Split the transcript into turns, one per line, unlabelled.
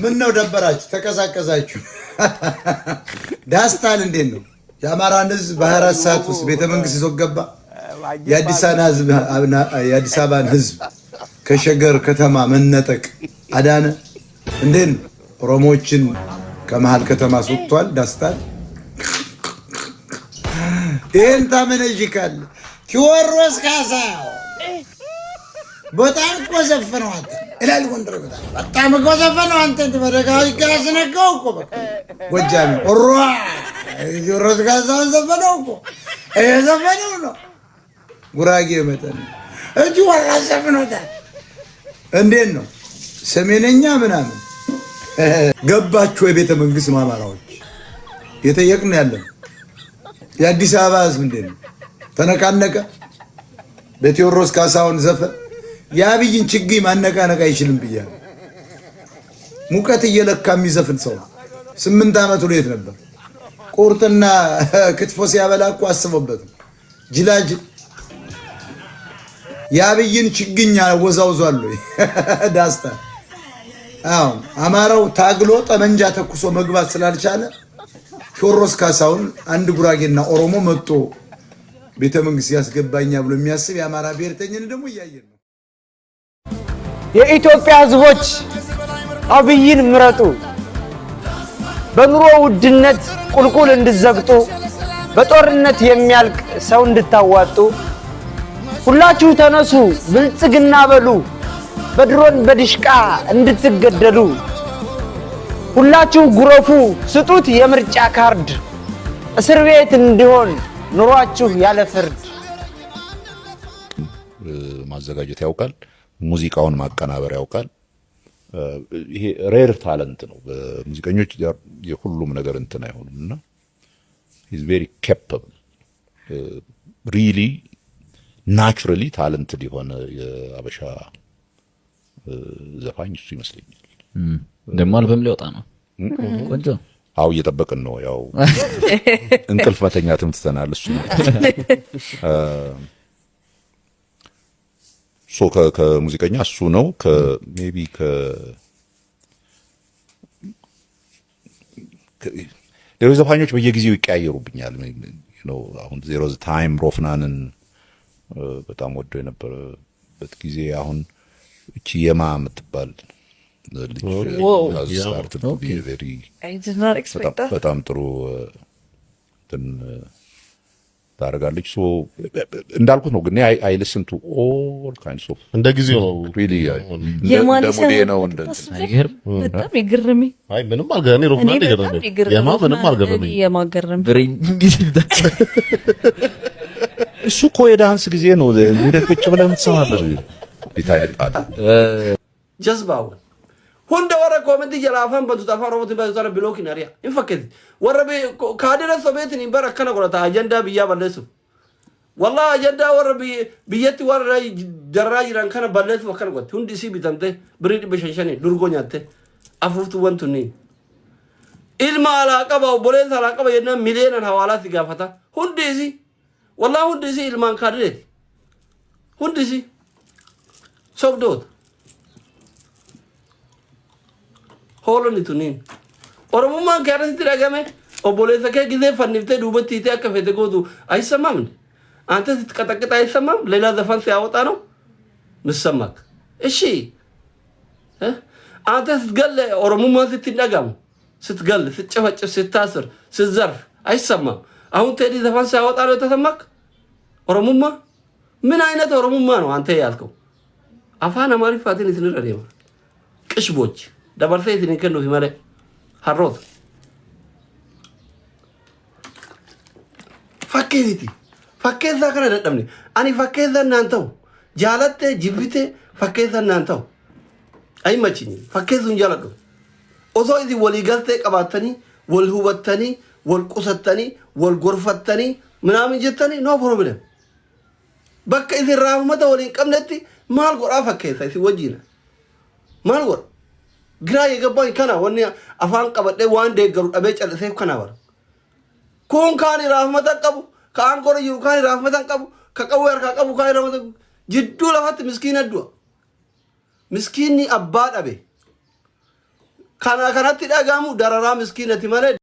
ምን ነው ደበራችሁ ተቀዛቀዛችሁ ዳስታል እንዴት ነው የአማራን ህዝብ በ24 ሰዓት ውስጥ ቤተ መንግስት ይዞ ገባ የአዲስ አበባን ህዝብ ከሸገር ከተማ መነጠቅ አዳነ እንዴት ነው ኦሮሞዎችን ከመሃል ከተማ ወጥቷል ዳስታል ይሄን ታመነጅካል ኪወሮስ ካሳው በጣም ቆዘፈነው አንተ እላል ጎንደር በጣም ቆዘፈነው አንተ በደጋው ይጋስነቀው እኮ ጎጃም ኦሮ ኪወሮስ ካሳው ዘፈነው እኮ ዘፈነው ነው ጉራጌ መጠን እጁ ወራሰፈነው እንዴት ነው ሰሜነኛ ምናምን ገባችሁ የቤተ መንግስት ማማራዎች የተየቅን ያለን የአዲስ አበባ ህዝብ እንዴት ነው ተነቃነቀ በቴዎድሮስ ካሳውን ዘፈን ያብይን ችግኝ ማነቃነቅ አይችልም ብያ ሙቀት እየለካ የሚዘፍን ሰው 8 አመት ሁለት ነበር ቁርጥና ክትፎ ሲያበላ እኮ አስበበት ጅላጅ ያብይን ችግኝ ወዛውዟል ዳስታ አው አማራው ታግሎ ጠመንጃ ተኩሶ መግባት ስላልቻለ ቴዎድሮስ ካሳውን አንድ ጉራጌና ኦሮሞ መጥቶ ቤተ መንግስት ያስገባኛ ብሎ የሚያስብ የአማራ ብሔርተኝን ደግሞ ያያየን ነው
የኢትዮጵያ ህዝቦች አብይን ምረጡ በኑሮ ውድነት ቁልቁል እንድዘግጡ በጦርነት የሚያልቅ ሰው እንድታዋጡ ሁላችሁ ተነሱ ብልጽግና በሉ በድሮን በድሽቃ እንድትገደሉ ሁላችሁ ጉረፉ ስጡት የምርጫ ካርድ እስር ቤት እንዲሆን ኑሯችሁ ያለ ፍርድ
ማዘጋጀት ያውቃል ሙዚቃውን ማቀናበር ያውቃል ይሄ ሬር ታለንት ነው በሙዚቀኞች የሁሉም ነገር እንትን አይሆንምና he's very capable really naturally talented የሆነ የአበሻ ዘፋኝ እሱ ይመስለኛል
ደሞ አልበም ሊወጣ ነው ቆንጆ
አው እየጠበቅን ነው ያው እንቅልፍ መተኛትም ትተናል እሱ ሶ ከሙዚቀኛ እሱ ነው ሜቢ ሌሎች ዘፋኞች በየጊዜው ይቀያየሩብኛል አሁን ዜሮ ታይም ሮፍናንን በጣም ወዶ የነበረበት ጊዜ አሁን እቺ የማ የምትባል ልጅ started to be very
I did not expect that
በጣም ጥሩ ታረጋለች ሶ እንዳልኩት ነው ግን I listen to all kinds of
እንደጊዜው ነው
really
የማንሰሙ
ነው
አይገርም
በጣም ይገርምኝ
አይ ምንም አልገረመኝ ሮፍናን ይገርመኝ የማ ምንም አልገረመኝ
የማገረም
ብሬን
እሱ እኮ የዳንስ ጊዜ ነው እንደቁጭ ብለን ተሰማበር ይታያል
ጀዝባው ሁንደ ወረ ኮሜንት ይላፋን በቱ ተፋሮት በዛረ ብሎክ ነሪያ እንፈከት ወረበ ካደረ ሶቤት ንበር አከነ ቆራታ አጀንዳ ብያ በለሱ والله አጀንዳ ወረበ ብየት ወረ ደራጅ ራንከነ በለሱ ወከነ ቆት ሁንዲ ሲ ቢተምተ ብሪድ በሸሸኔ ዱርጎኛተ አፉፍቱ ወንቱኒ ኢልማ አላቀባው ቦሌን አላቀባ የነ ሚሊዮን ሐዋላት ይጋፈታ ሁንዲ ሲ والله ሁንዲ ሲ ኢልማን ካድሬት ሁንዲ ሲ ሶብዶት ሆሎኒ ቱኒን ኦሮሞማን ከረንት ረገመ ኦቦሌሰ ከጊዜ ፈንፍተ ዱበት ይተ አከፈተ ጎቱ አይሰማም አንተ ስትቀጠቅጥ አይሰማም ሌላ ዘፈን ሲያወጣ ነው ምሰማክ እሺ አንተ ስትገል ኦሮሞማን ስትነጋም ስትገል ስትጨፈጭፍ ስታስር ስትዘርፍ አይሰማም አሁን ቴዲ ዘፈን ሲያወጣ ነው ተሰማክ ኦሮሞማ ምን አይነት ኦሮሞማ ነው አንተ ያልከው አፋን አማሪ ፋቲን ይስነረደማ ቅሽቦች ደበርሰይት ንከኑ ይመረ ሐሮት fakkeessa kana dadhabne ani fakkeessa እናንተው ጃለተ ጅብቴ fakkeessa እናንተው አይመችኝ fakkeesሱን ጃለዱ ኦሶ እዚ ወሊገልተ ቀባተኒ ወልሁበተኒ ወልቁሰተኒ ወልጎርፈተኒ ምናምን ጀተኒ ኖ ፕሮብሌም በቃ እዚ ራህመተ ወሊን ቀምነቲ ማል ጎራ fakkeessa እዚ ወጂና ማል ጎራ ግራ የገባኝ ከና ወኔ አፋን ቀበደ ዋን ደገሩ ደበ ጨልሰ ከና ወር ኮን ካኒ ራህመተ ቀቡ ካንጎር ይሩካኒ ራህመተን ቀቡ ከቀወር ከቀቡ ካኒ ራህመተ ጅዱ ለፈት ምስኪን አዱ ምስኪኒ አባ ደበ kanatti dhagamu dararaa miskiinati malee